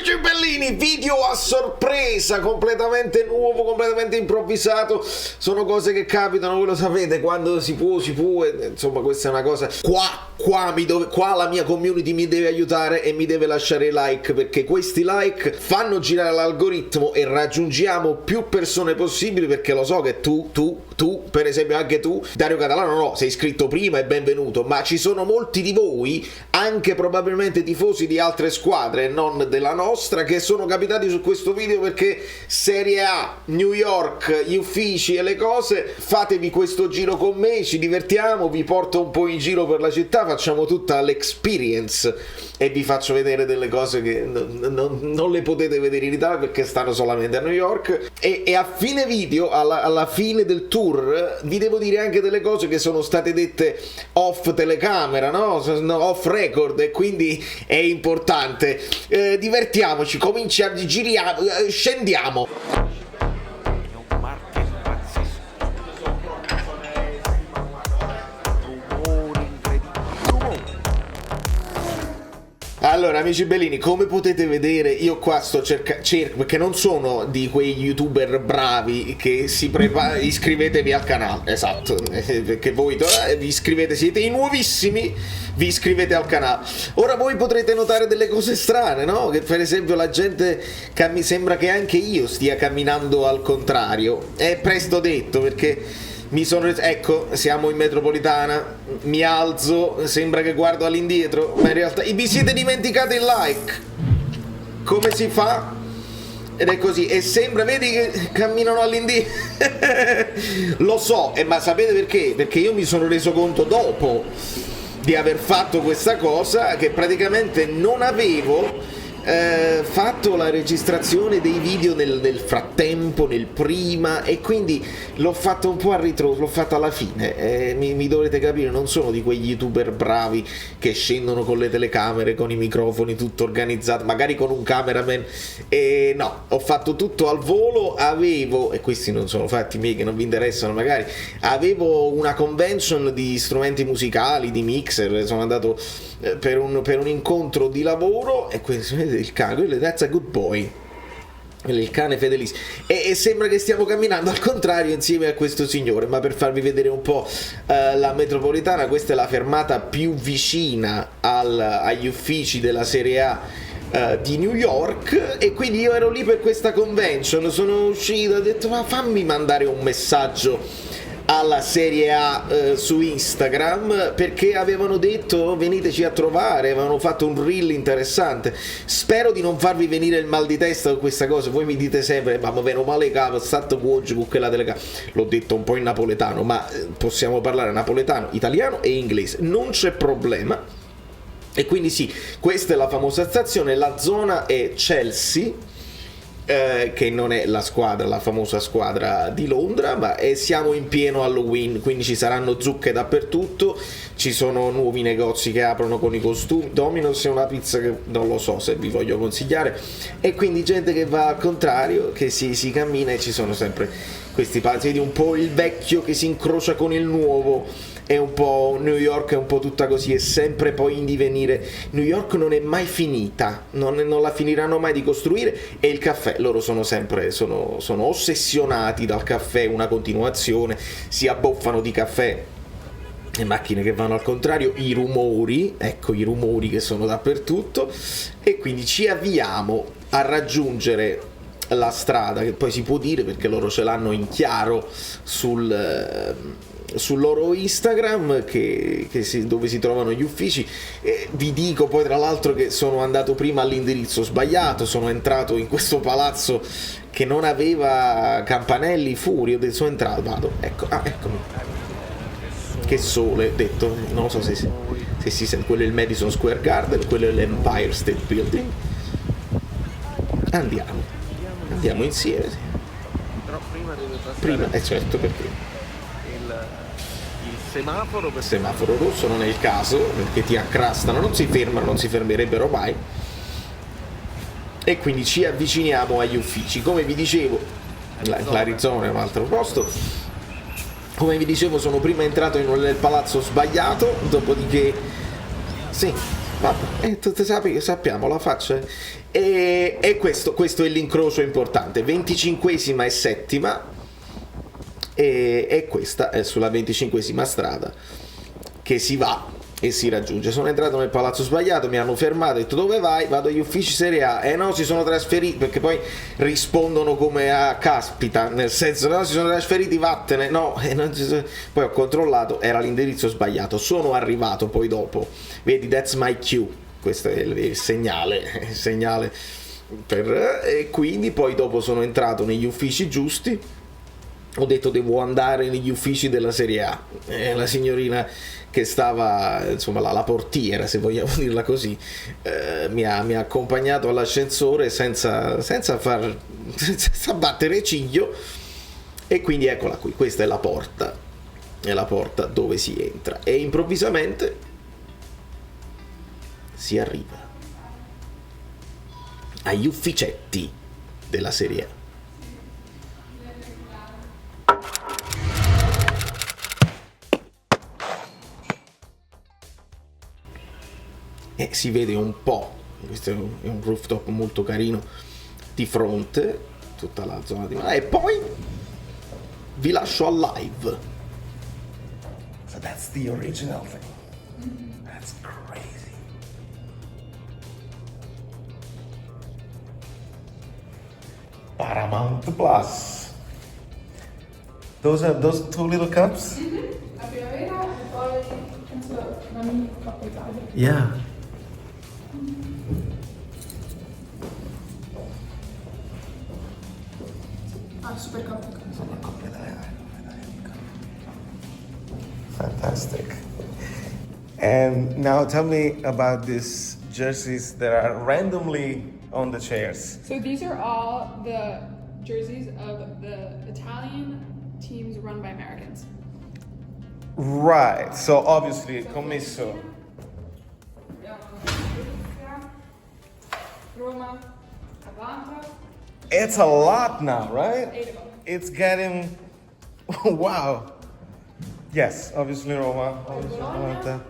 amici bellini, video a sorpresa, completamente nuovo, completamente improvvisato. Sono cose che capitano, voi lo sapete, quando si può, insomma questa è una cosa. Qua la mia community mi deve aiutare e mi deve lasciare like, perché questi like fanno girare l'algoritmo e raggiungiamo più persone possibili, perché lo so che tu, per esempio anche tu, Dario Catalano, no, sei iscritto prima e benvenuto, ma ci sono molti di voi, anche probabilmente tifosi di altre squadre, non della nostra, che sono capitati su questo video perché Serie A, New York, gli uffici e le cose. Fatevi questo giro con me, ci divertiamo, vi porto un po' in giro per la città, facciamo tutta l'experience e vi faccio vedere delle cose che non le potete vedere in Italia perché stanno solamente a New York. E a fine video, alla fine del tour, vi devo dire anche delle cose che sono state dette off telecamera, no? Off record, e quindi è importante. Divertiamoci, giriamo, scendiamo. Allora, amici bellini, come potete vedere, io qua sto cercando, perché non sono di quei youtuber bravi che si preparano. Iscrivetevi al canale, esatto, perché voi vi iscrivete, siete i nuovissimi, vi iscrivete al canale. Ora voi potrete notare delle cose strane, no? Che per esempio la gente sembra che anche io stia camminando al contrario. È presto detto, perché ecco, siamo in metropolitana, mi alzo, sembra che guardo all'indietro, ma in realtà vi siete dimenticati il like. Come si fa? Ed è così, e sembra, vedi che camminano all'indietro. Lo so, ma sapete perché? Perché io mi sono reso conto dopo di aver fatto questa cosa che praticamente non avevo fatto la registrazione dei video nel frattempo, nel prima, e quindi l'ho fatto un po' a ritroso, l'ho fatto alla fine. Mi dovrete capire, non sono di quegli youtuber bravi che scendono con le telecamere, con i microfoni, tutto organizzato, magari con un cameraman. No, ho fatto tutto al volo. Avevo, e questi non sono fatti miei che non vi interessano magari, avevo una convention di strumenti musicali, di mixer, sono andato per un incontro di lavoro, e questo, vedete il cane, that's a good boy, il cane fedelissimo, e sembra che stiamo camminando al contrario insieme a questo signore. Ma per farvi vedere un po' la metropolitana, questa è la fermata più vicina agli uffici della Serie A di New York, e quindi io ero lì per questa convention, sono uscito, ho detto ma fammi mandare un messaggio alla Serie A su Instagram, perché avevano detto veniteci a trovare, avevano fatto un reel interessante. Spero di non farvi venire il mal di testa con questa cosa. Voi mi dite sempre ma meno male capo, stato oggi con quella telecamera. L'ho detto un po' in napoletano, ma possiamo parlare napoletano, italiano e inglese, non c'è problema. E quindi sì, questa è la famosa stazione, la zona è Chelsea, che non è la famosa squadra di Londra, ma siamo in pieno Halloween, quindi ci saranno zucche dappertutto, ci sono nuovi negozi che aprono con i costumi. Domino's è una pizza che non lo so se vi voglio consigliare, e quindi gente che va al contrario, che si cammina, e ci sono sempre questi palazzi, vedi un po' il vecchio che si incrocia con il nuovo. È un po' New York, è un po' tutta così, è sempre poi in divenire. New York non è mai finita, non la finiranno mai di costruire. E il caffè, loro sono sempre sono ossessionati dal caffè, una continuazione, si abboffano di caffè. Le macchine che vanno al contrario, i rumori, ecco i rumori che sono dappertutto. E quindi ci avviamo a raggiungere la strada, che poi si può dire perché loro ce l'hanno in chiaro sul loro Instagram, dove si trovano gli uffici. Vi dico poi tra l'altro che sono andato prima all'indirizzo sbagliato, sono entrato in questo palazzo che non aveva campanelli, fuori, sono entrato, vado, eccomi, che sole, detto, non lo so se si sente, quello è il Madison Square Garden, quello è l'Empire State Building. Andiamo insieme, però prima deve certo, perché il semaforo rosso non è il caso, perché ti accrastano, non si fermano, non si fermerebbero mai. E quindi ci avviciniamo agli uffici. Come vi dicevo, l'Arizona è un altro posto. Come vi dicevo, sono prima entrato nel palazzo sbagliato, dopodiché sì, Vabbè, sappiamo la faccia. E questo è l'incrocio importante, 25esima e settima, e questa è sulla 25esima strada che si va e si raggiunge. Sono entrato nel palazzo sbagliato, mi hanno fermato, ho detto dove vai? Vado agli uffici Serie A. No, si sono trasferiti, perché poi rispondono come a caspita, nel senso no, si sono trasferiti, vattene. No, poi ho controllato, era l'indirizzo sbagliato. Sono arrivato poi dopo, vedi, that's my cue, questo è il segnale e quindi poi dopo sono entrato negli uffici giusti. Ho detto devo andare negli uffici della Serie A. La signorina che stava, insomma la portiera, se vogliamo dirla così, mi ha accompagnato all'ascensore senza battere ciglio, e quindi eccola qui, questa è la porta dove si entra, e improvvisamente si arriva agli ufficetti della Serie A. E si vede un po', questo è un rooftop molto carino di fronte, tutta la zona di mare, e poi vi lascio al live. So that's the original thing. That's crazy. Paramount Plus. Those are those two little cups? La primavera e poi penso una mini coppa Italia. Yeah. Super coppa. Fantastic. And now tell me about these jerseys that are randomly on the chairs. So these are all the jerseys of the Italian teams run by Americans. Right. So obviously, commesso. Roma, Atalanta. It's a lot now, right? 8 of them. It's getting wow. Yes, obviously Roma, obviously Atalanta,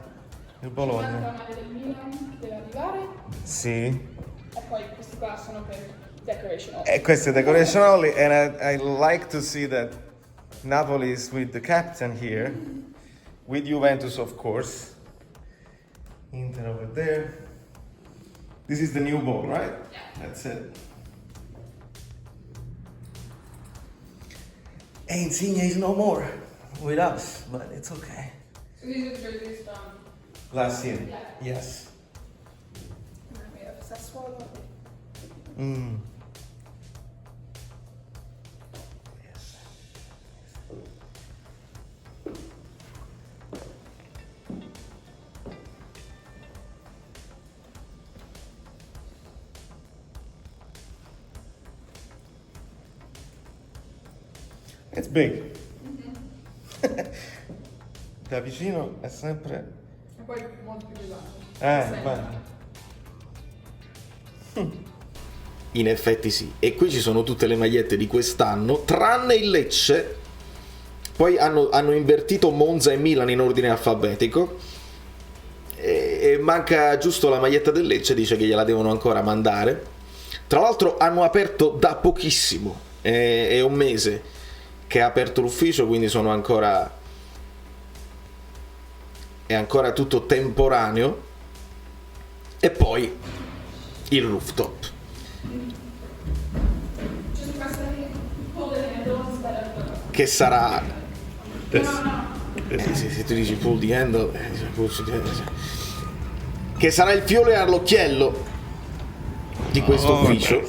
il Bologna. La maglia del Milan deve arrivare. Sì. E poi questi qua sono per decoration only. E queste decoration only, and I like to see that Napoli is with the captain here, with Juventus of course. Inter over there. This is the new ball, right? Yeah. That's it. E Insigne is no more with us, but it's okay. So these are the jerseys from Last year. Yeah. Yes. we have Sassuolo. Mm. Yes. It's big. Da vicino è sempre. E poi molto più pesanti. Bello. In effetti sì, e qui ci sono tutte le magliette di quest'anno, tranne il Lecce. Poi hanno invertito Monza e Milan in ordine alfabetico, e manca giusto la maglietta del Lecce, dice che gliela devono ancora mandare. Tra l'altro hanno aperto da pochissimo, è un mese che ha aperto l'ufficio, quindi è ancora tutto temporaneo. E poi il rooftop, che sarà se tu dici pull the handle, che sarà il fiore all'occhiello di questo ufficio.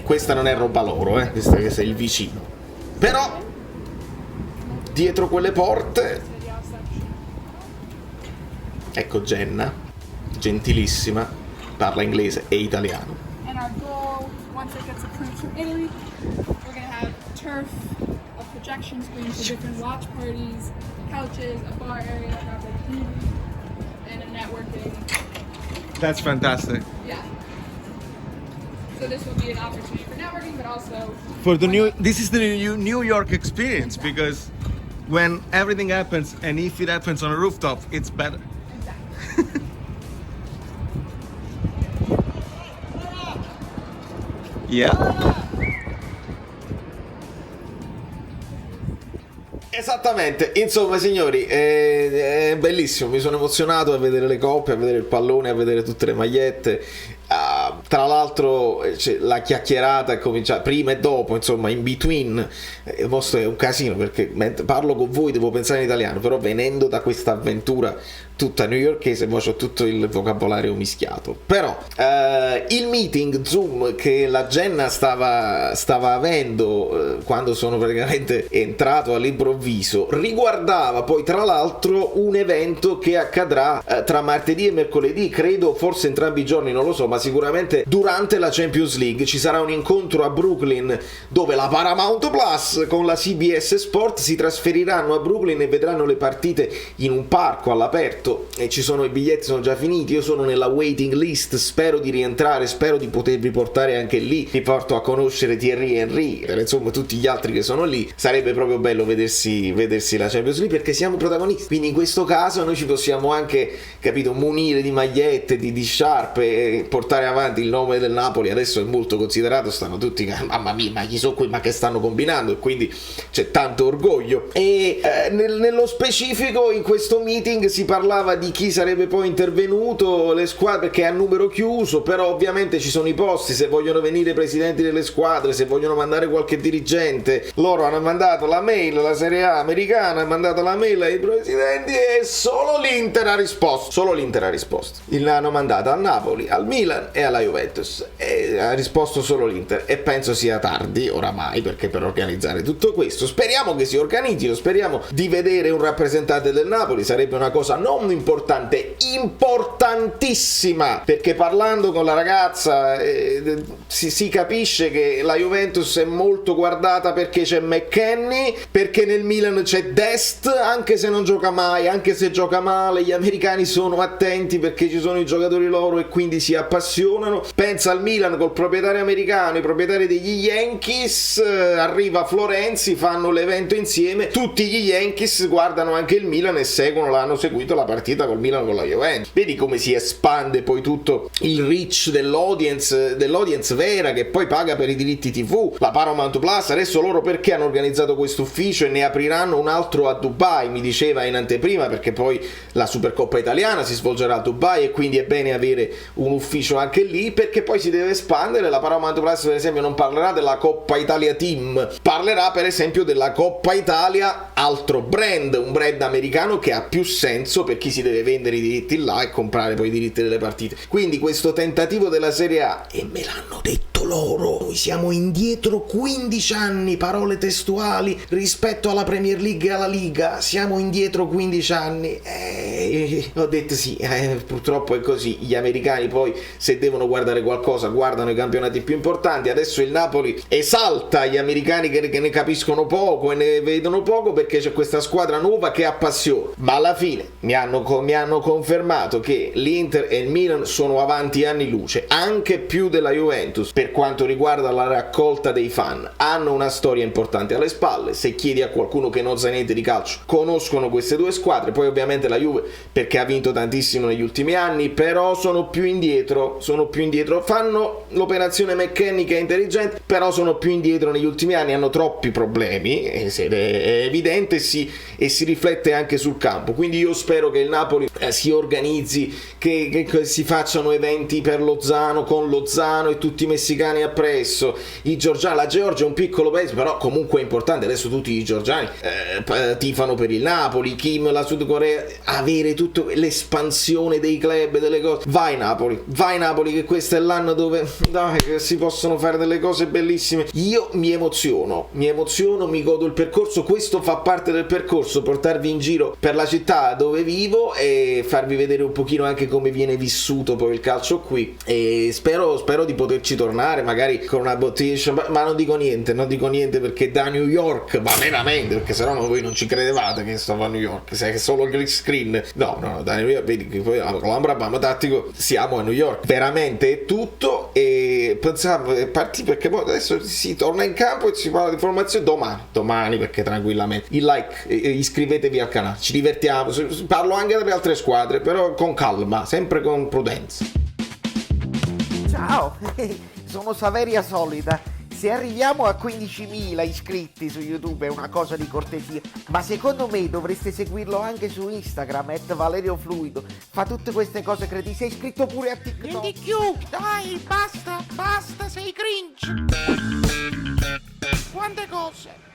Questa non è roba loro, questa è il vicino. Però dietro quelle porte, ecco Jenna, gentilissima, parla inglese e italiano. And our goal, once it gets approved from Italy, we're gonna have turf, a projection screen for different watch parties, couches, a bar area, have like TV, and a networking. That's fantastic. Yeah. So this will be an opportunity for networking, but also For the new, this is the New York experience because when everything happens, and if it happens on a rooftop, it's better. Exactly. Yeah. Esattamente, insomma signori, è bellissimo, mi sono emozionato a vedere le coppe, a vedere il pallone, a vedere tutte le magliette. Tra l'altro la chiacchierata è cominciata prima e dopo, insomma in between, questo è un casino perché mentre parlo con voi devo pensare in italiano, però venendo da questa avventura tutta newyorkese poi ho tutto il vocabolario mischiato. Però il meeting Zoom che la Jenna stava avendo quando sono praticamente entrato all'improvviso riguardava poi tra l'altro un evento che accadrà tra martedì e mercoledì, credo forse entrambi i giorni, non lo so, ma sicuramente durante la Champions League ci sarà un incontro a Brooklyn dove la Paramount Plus con la CBS Sport si trasferiranno a Brooklyn e vedranno le partite in un parco all'aperto e ci sono i biglietti, sono già finiti, io sono nella waiting list, spero di rientrare, spero di potervi portare anche lì, vi porto a conoscere Thierry Henry, insomma tutti gli altri che sono lì, sarebbe proprio bello vedersi la Champions League perché siamo protagonisti, quindi in questo caso noi ci possiamo anche, capito, munire di magliette, di sciarpe, portare avanti il nome del Napoli, adesso è molto considerato, stanno tutti, mamma mia, ma chi sono qui, ma che stanno combinando, e quindi c'è tanto orgoglio. E nello specifico in questo meeting si parlava di chi sarebbe poi intervenuto, le squadre, che è a numero chiuso, però ovviamente ci sono i posti, se vogliono venire i presidenti delle squadre, se vogliono mandare qualche dirigente, loro hanno mandato la mail, la Serie A americana ha mandato la mail ai presidenti e solo l'Inter ha risposto, l'hanno mandata al Napoli, al Milan e alla Juventus, e ha risposto solo l'Inter, e penso sia tardi oramai perché per organizzare tutto questo speriamo che si organizzino, speriamo di vedere un rappresentante del Napoli, sarebbe una cosa non importante, importantissima, perché parlando con la ragazza si capisce che la Juventus è molto guardata perché c'è McKennie, perché nel Milan c'è Dest, anche se non gioca mai, anche se gioca male, gli americani sono attenti perché ci sono i giocatori loro e quindi si appassionano. Pensa al Milan col proprietario americano, i proprietari degli Yankees, arriva Florenzi, fanno l'evento insieme, tutti gli Yankees guardano anche il Milan e hanno seguito la partita col Milan con la Juventus. Vedi come si espande poi tutto il reach dell'audience vera che poi paga per i diritti TV, la Paramount Plus. Adesso loro perché hanno organizzato questo ufficio e ne apriranno un altro a Dubai, mi diceva in anteprima, perché poi la Supercoppa italiana si svolgerà a Dubai e quindi è bene avere un ufficio anche lì, perché poi si deve espandere. La Paramount Plus per esempio non parlerà della Coppa Italia Team, parlerà per esempio della Coppa Italia, altro brand, un brand americano che ha più senso per chi si deve vendere i diritti là e comprare poi i diritti delle partite. Quindi questo tentativo della Serie A, e me l'hanno detto loro, noi siamo indietro 15 anni, parole testuali, rispetto alla Premier League e alla Liga, siamo indietro 15 anni. Ho detto sì, purtroppo è così, gli americani poi se devono guardare qualcosa guardano i campionati più importanti. Adesso il Napoli esalta gli americani che ne capiscono poco e ne vedono poco perché c'è questa squadra nuova che appassiona, ma alla fine mi hanno confermato che l'Inter e il Milan sono avanti anni luce, anche più della Juventus per quanto riguarda la raccolta dei fan, hanno una storia importante alle spalle. Se chiedi a qualcuno che non sa niente di calcio, conoscono queste due squadre. Poi ovviamente la Juve perché ha vinto tantissimo negli ultimi anni, però sono più indietro, fanno l'operazione McKennie che è intelligente, però sono più indietro negli ultimi anni, hanno troppi problemi, è evidente, e si riflette anche sul campo. Quindi io spero che il Napoli si organizzi, che si facciano eventi per Lozano, con Lozano e tutti i messicani appresso, i georgiani. La Georgia è un piccolo paese però comunque è importante, adesso tutti i georgiani tifano per il Napoli, Kim, la Sud Corea, avere tutto, l'espansione dei club, delle cose. Vai Napoli, che questo è l'anno dove che si possono fare delle cose bellissime. Io mi emoziono, mi godo il percorso, questo fa parte del percorso, portarvi in giro per la città dove vivo e farvi vedere un pochino anche come viene vissuto poi il calcio qui, e spero di poterci tornare chiamare magari con una bottiglia, ma non dico niente perché da New York, ma veramente, perché sennò voi non ci credevate che stavo a New York, se è solo green screen, no, da New York, vedi che poi con l'Ambrabama tattico siamo a New York, veramente è tutto. E pensavo parti perché poi adesso si torna in campo e si parla di formazione domani perché tranquillamente il like, iscrivetevi al canale, ci divertiamo, parlo anche delle altre squadre però con calma, sempre con prudenza. Ciao, sono Saveria Solida. Se arriviamo a 15.000 iscritti su YouTube è una cosa di cortesia, ma secondo me dovreste seguirlo anche su Instagram, @ValerioFluido. Fa tutte queste cose cretine. Sei iscritto pure a TikTok. Prendi più, dai, basta, sei cringe. Quante cose.